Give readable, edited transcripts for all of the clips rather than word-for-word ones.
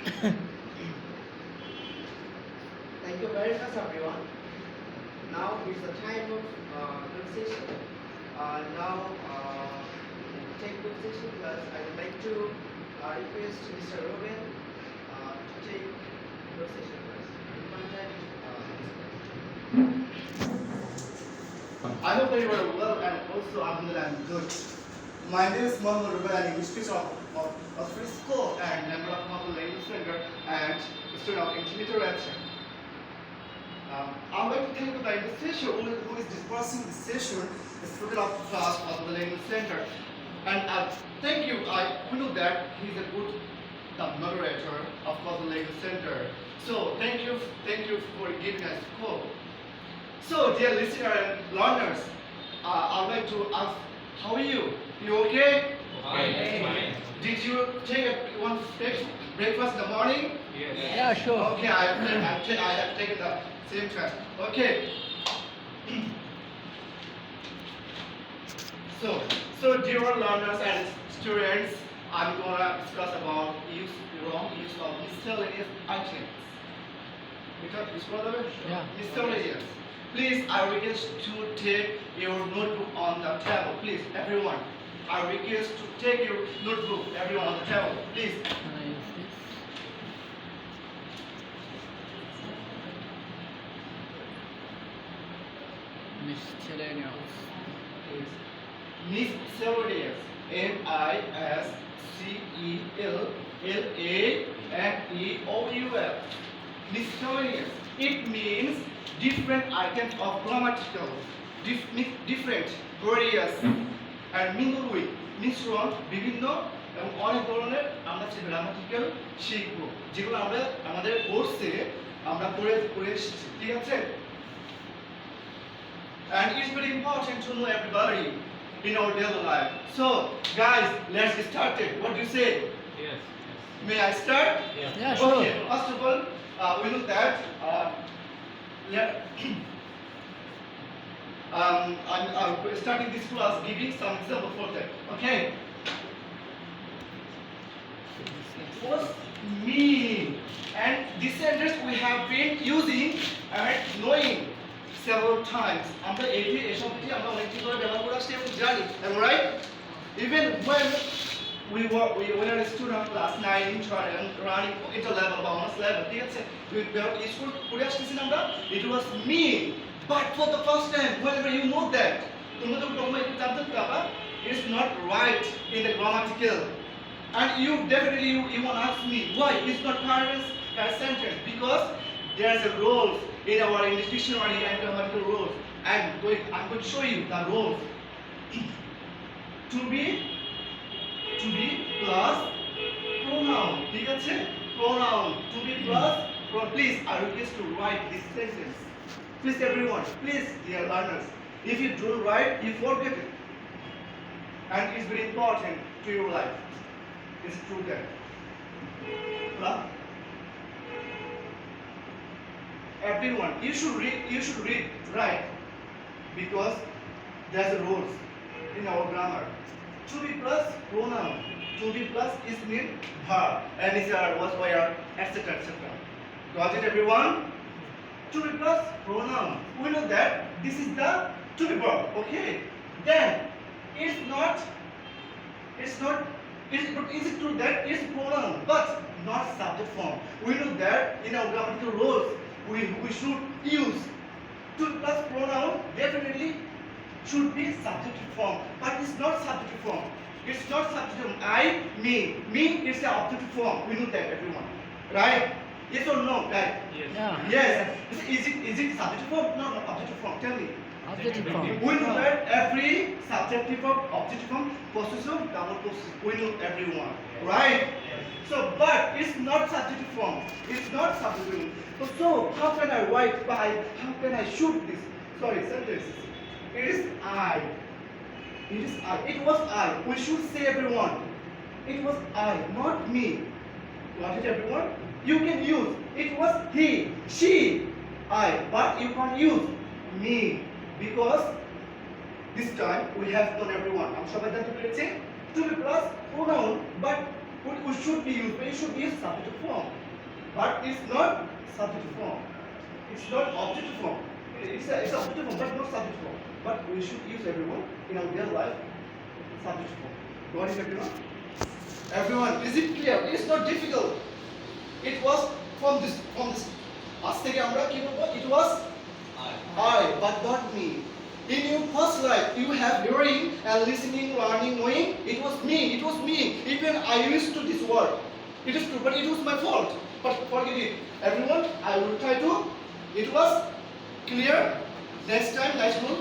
Thank you very much, everyone. Now is the time of conversation. Now, take conversation class. I would like to request Mr. Robin to take conversation class. Contact I hope that you are well and also Alhamdulillah I'm good. My name is Mohammed Ruben, I'm English teacher of free school and member of Mohammed Language Center and student of Intimator Lecture. I would like to thank the administration who is dispersing the session, the student of class of the Language Center. And thank you, we know that he is a good moderator of the Language Center. So thank you for giving us scope. So, dear listener and learners, I would like to ask, how are you? You okay? Fine. Did you take one breakfast in the morning? Yes. Yeah, sure. Okay, I have taken the same time. Okay. So dear learners and students, I'm gonna discuss about wrong use of miscellaneous items. Because it's Yeah. miscellaneous. Please, I request to take your notebook on the table. Please, everyone. I request to take your notebook, everyone on the table. Please. Can I use this? Miscellaneous. Miscellaneous. Miscellaneous. Miscellaneous. It means different items of grammatical, different, various, and mingle with, মিশ্রণ বিভিন্ন এবং অনেক ধরনের আমরা grammatical শিখবো যেগুলো আমরা আমাদের কোর্সে আমরা পড়ে এসেছি ঠিক আছে and it's very important to know everybody in our daily life. So guys, let's get started. What do you say? Yes. May I start? Yeah, sure. Okay, first of all, we know that I'm starting this class giving some example for that. Okay. First, meaning, and this sentence we have been using and knowing several times. আমরা এসবটি আমরা অনেকদিন ধরে ব্যবহার করে আসছি এবং জানি, am I right? Even when we are a student of class 9 intern and running inter level বা honors level, ঠিক আছে? স্কুল পড়ে আসতেছি না আমরা, it was me. But for the first time, whenever you know that, তোমরা যখন প্রথমে একটু জানতে পারবা, it's not right in the grammatical. And you definitely you want to ask me why it's not current sentence, because there's a rules in our English dictionary and grammatical rules. I'm going to show you the rules. to be plus pronoun. ঠিক আছে? Pronoun. To be plus pronoun. Please, I request to write this sentence. Please, everyone. Please, dear learners. If you don't write, you forget it. And it's very important to your life. It's true that. Plus, everyone, you should read, right? Because there's a rules in our grammar. To be plus pronoun. To be plus is mean verb, and is was where, etc. etc. Got it, everyone? To be plus pronoun. We know that this is the to be verb. Okay. Then it's not. Is it true that it's pronoun, but not subject form? We know that in our grammatical rules, we should use to plus pronoun definitely should be subjective form, but it's not subjective form. It's not subjective form. I, me is the objective form. We know that, everyone, right? Yes or no, right? Yes. Yeah. Yes. Is it subjective form? No, objective form. Tell me. Objective form. We know that every subjective form, objective form, possessive, double possessive. We know everyone, right? So, but it's not subjective form. It's not subjective form. So, how can I write by? How can I shoot this? Sorry, sentences. It is I. It is I. It was I. We should say, everyone. It was I, not me. Got it, everyone? You can use. It was he, she, I. But you can't use me. Because this time we have done everyone. I'm sure that to be plus pronoun, but we should be used, but it should be a subjective form. But it's not subjective form. It's not objective form. It's objective form, but not subjective form. But we should use everyone in our real life subjective form. Got it, everyone? Everyone, is it clear? It's not difficult. It was from this. আজ থেকে আমরা কি বলবো? It was I, but not me. In your first life, you have hearing and listening, learning, knowing. It was me. Even I used to this word. It is true, but it was my fault. But forget it. Everyone, I will try to. It was clear. Next time, next group.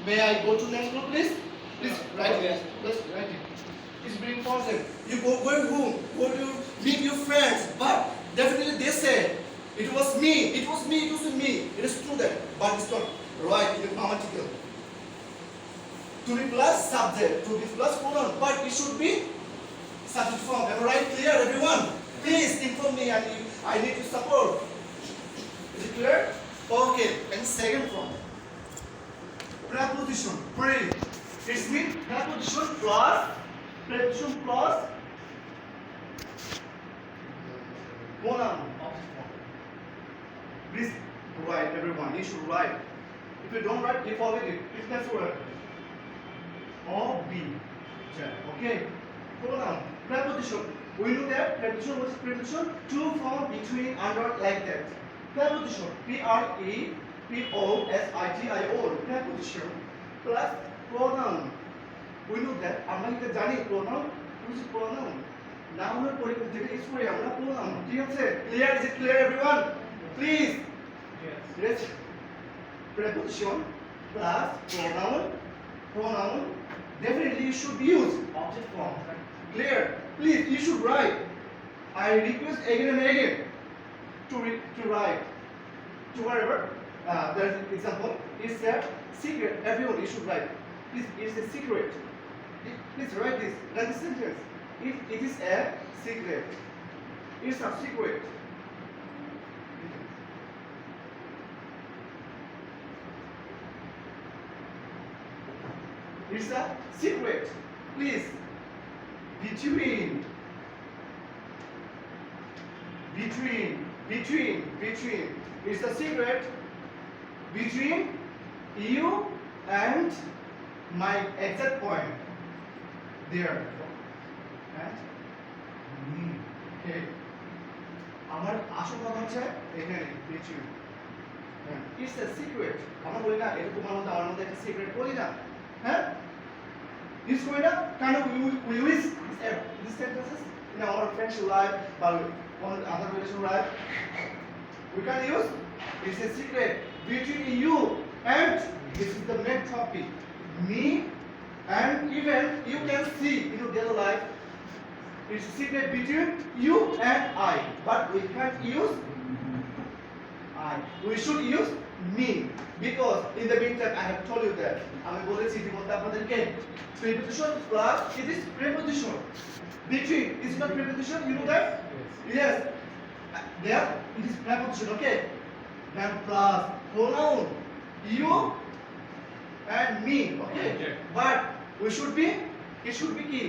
May I go to next group, please? Please write it. Let's write it. It's very important. You go home, go to meet your friends, but definitely they say, it was me. It is true that, but it's not right in the grammatical. To be plus subject, to be plus pronoun, but it should be subject form. Am I right? Clear, everyone? Please inform me, and I need your support. Is it clear? Okay. And second form, preposition. Pre. It means preposition plus pronoun. Please write, everyone. You should write. If you don't write, you forget it. It's that's word. Or be. Okay. Pronoun. Preposition. We know that preposition was preposition to form between under like that. Preposition. Preposition. Preposition plus pronoun. We know that. আমরা কি জানি pronoun? What is pronoun? Noun পরিবর্তে যেটা use করি আমরা pronoun. ঠিক আছে? Clear? Is it clear, everyone? Please. Yes. Preposition plus pronoun. Definitely you should use object form. Clear? Please, you should write. I request again and again to write. To whatever. There's an example. It's a secret. Everyone, you should write. It's a secret. Please write this. Write this sentence. If it is a secret, it's a secret. It's a secret. Please. Between. It's a secret between you and my exact point. There. And me. Okay. আমার আসল কথা হচ্ছে এখানে between. It's a secret. আমরা বলি না এটা তোমার মধ্যে আমার মধ্যে একটা সিক্রেট বলি না হ্যাঁ This way now, kind of we use these sentences in our friendship life, but on other relationship life. We can use. It's a secret between you and this is the main topic. Me and even you can see in your daily life. It's a secret between you and I, but we can't use I. We should use me because in the meantime I have told you that. আমি বলেছি ইতিমধ্যে আপনাদেরকে preposition plus it is preposition between is not preposition, you know that? Yes. There it is preposition, okay? Then plus pronoun you and me, okay? But it should be key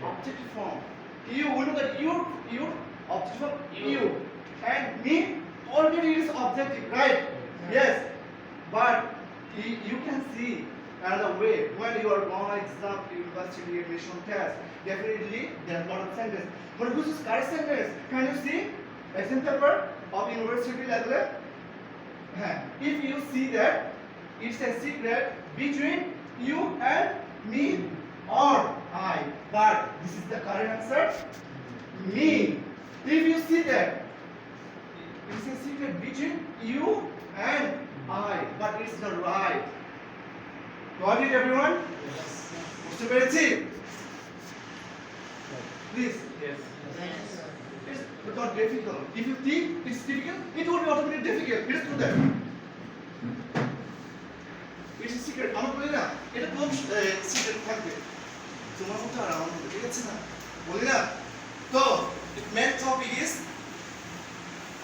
objective form. You know that your objective form you and me already is objective, right? Yes. But you can see another way when you are on exam, university admission test. Definitely there are a lot of sentences. But which is correct sentence? Can you see exam paper of university level? If you see that it's a secret between you and me or I, but this is the correct answer. Me. If you see that it's a secret between you and I, but it's not right. Got it, everyone? বুঝতে পেরেছি? Please. Yes. It's not difficult. If you think it's difficult, it will be automatically difficult. Let's do that. It's a secret. আমরা বলি না এটা কোন secret থাকবে তোমার মতো আর আমার মতো ঠিক আছে না বলি না তো main topic is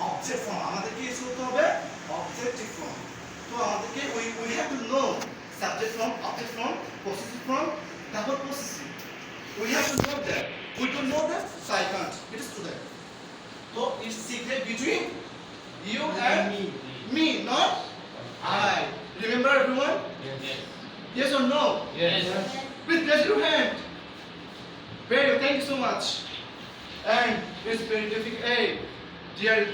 object form আমাদেরকে ইউজ করতে হবে অবজেক্টিভ ফর্ম তো আমাদেরকে we have to know subject form, object form, possessive form, তারপর possessive. We have to know that. We don't know that, so I can't. It is true that. So it's secret between you and me, not I. Remember everyone? Yes. Yes or no? Yes. Please raise your hand. Very good, thank you so much. And it's very difficult. Hey, dear,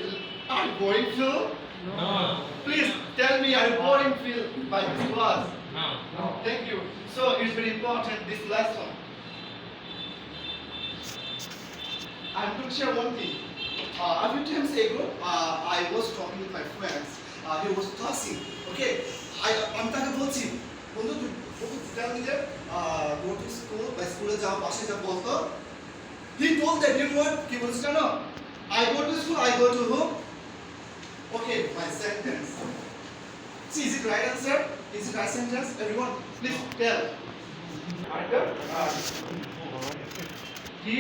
are you boring too? No. Please tell me, are you boring feel by this class? No. Thank you. So it's very important this lesson. I'm going to share one thing. A few times ago, I was talking with my friends. He was classing. Okay, আমি তাকে বলছি বন্ধু tell me that go to school by school যাও বাসে যা বলতো. He told that you know what? কি বলছে জানো? I go to school, I go to home. Okay, my sentence. See, is it right answer? Is it right sentence? Everyone, please tell. He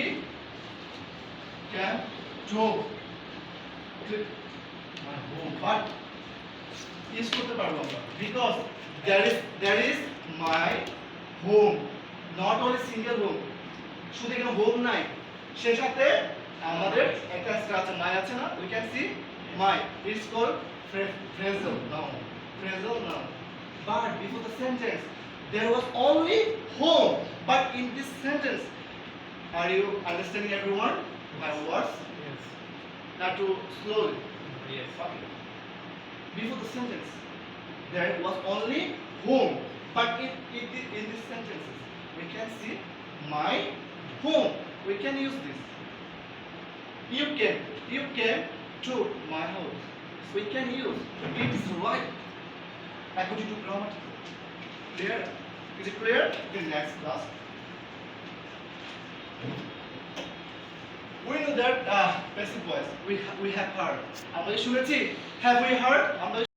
can do. But use করতে পারবো আমরা because there is my home, not only single home. শুধু এখানে home নাই, সেই সাথে আমাদের একটা আছে মাই আছে না, we can see my. It's called phrasal noun. Phrasal noun. But before the sentence, there was only home. But in this sentence, are you understanding everyone? My words? Yes. Now to slowly. Yes. Okay. Before the sentence, there was only home. But in these sentences, we can see my home. We can use this. You came to my house. We can use. It is right. According to grammatical. Clear? Is it clear? In next class. We know that passive voice. We have heard. আমরা শুনেছি. Have we heard? আমরা